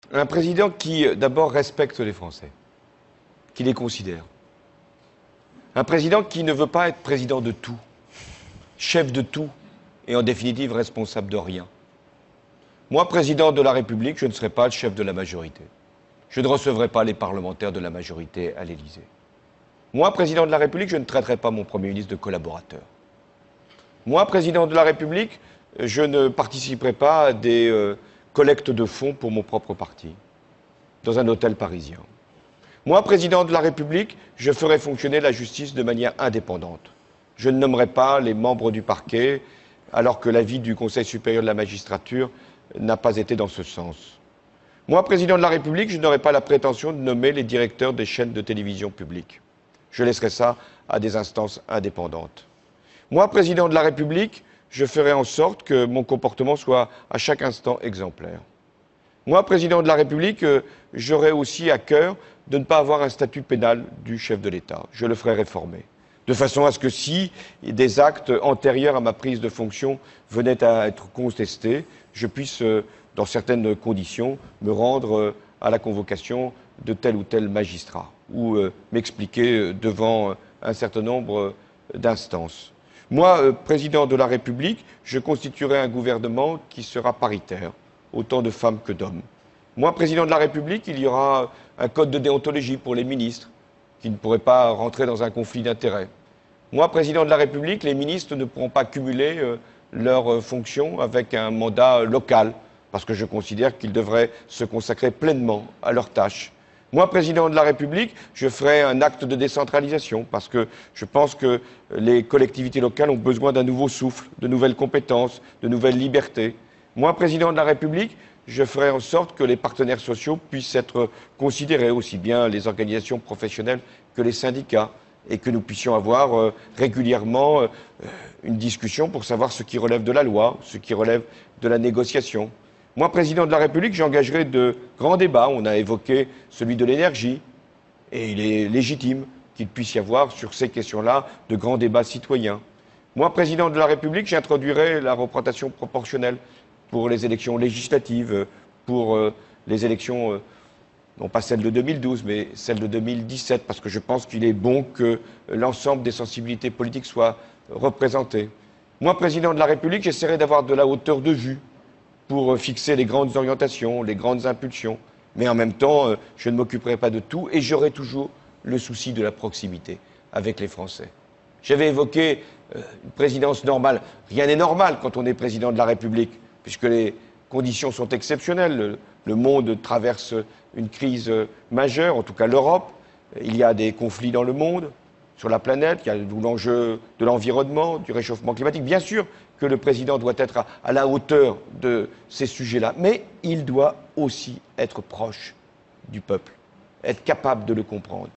Un président qui, d'abord, respecte les Français, qui les considère. Un président qui ne veut pas être président de tout, chef de tout et, en définitive, responsable de rien. Moi, président de la République, je ne serai pas le chef de la majorité. Je ne recevrai pas les parlementaires de la majorité à l'Élysée. Moi, président de la République, je ne traiterai pas mon Premier ministre de collaborateur. Moi, président de la République, je ne participerai pas à des collectes de fonds pour mon propre parti, dans un hôtel parisien. Moi, président de la République, je ferai fonctionner la justice de manière indépendante. Je ne nommerai pas les membres du parquet, alors que l'avis du Conseil supérieur de la magistrature n'a pas été dans ce sens. Moi, président de la République, je n'aurai pas la prétention de nommer les directeurs des chaînes de télévision publiques. Je laisserai ça à des instances indépendantes. Moi, président de la République, je ferai en sorte que mon comportement soit à chaque instant exemplaire. Moi, président de la République, j'aurai aussi à cœur de ne pas avoir un statut pénal du chef de l'État. Je le ferai réformer. De façon à ce que si des actes antérieurs à ma prise de fonction venaient à être contestés, je puisse, dans certaines conditions, me rendre à la convocation de tel ou tel magistrat ou m'expliquer devant un certain nombre d'instances. Moi, président de la République, je constituerai un gouvernement qui sera paritaire, autant de femmes que d'hommes. Moi, président de la République, il y aura un code de déontologie pour les ministres, qui ne pourraient pas rentrer dans un conflit d'intérêts. Moi, président de la République, les ministres ne pourront pas cumuler leurs fonctions avec un mandat local, parce que je considère qu'ils devraient se consacrer pleinement à leurs tâches. Moi, président de la République, je ferai un acte de décentralisation parce que je pense que les collectivités locales ont besoin d'un nouveau souffle, de nouvelles compétences, de nouvelles libertés. Moi, président de la République, je ferai en sorte que les partenaires sociaux puissent être considérés, aussi bien les organisations professionnelles que les syndicats, et que nous puissions avoir régulièrement une discussion pour savoir ce qui relève de la loi, ce qui relève de la négociation. Moi, président de la République, j'engagerai de grands débats. On a évoqué celui de l'énergie, et il est légitime qu'il puisse y avoir sur ces questions-là de grands débats citoyens. Moi, président de la République, j'introduirai la représentation proportionnelle pour les élections législatives, pour les élections, non pas celles de 2012, mais celles de 2017, parce que je pense qu'il est bon que l'ensemble des sensibilités politiques soient représentées. Moi, président de la République, j'essaierai d'avoir de la hauteur de vue pour fixer les grandes orientations, les grandes impulsions. Mais en même temps, je ne m'occuperai pas de tout et j'aurai toujours le souci de la proximité avec les Français. J'avais évoqué une présidence normale. Rien n'est normal quand on est président de la République, puisque les conditions sont exceptionnelles. Le monde traverse une crise majeure, en tout cas l'Europe. Il y a des conflits dans le monde, sur la planète, il y a l'enjeu de l'environnement, du réchauffement climatique. Bien sûr que le président doit être à la hauteur de ces sujets-là, mais il doit aussi être proche du peuple, être capable de le comprendre.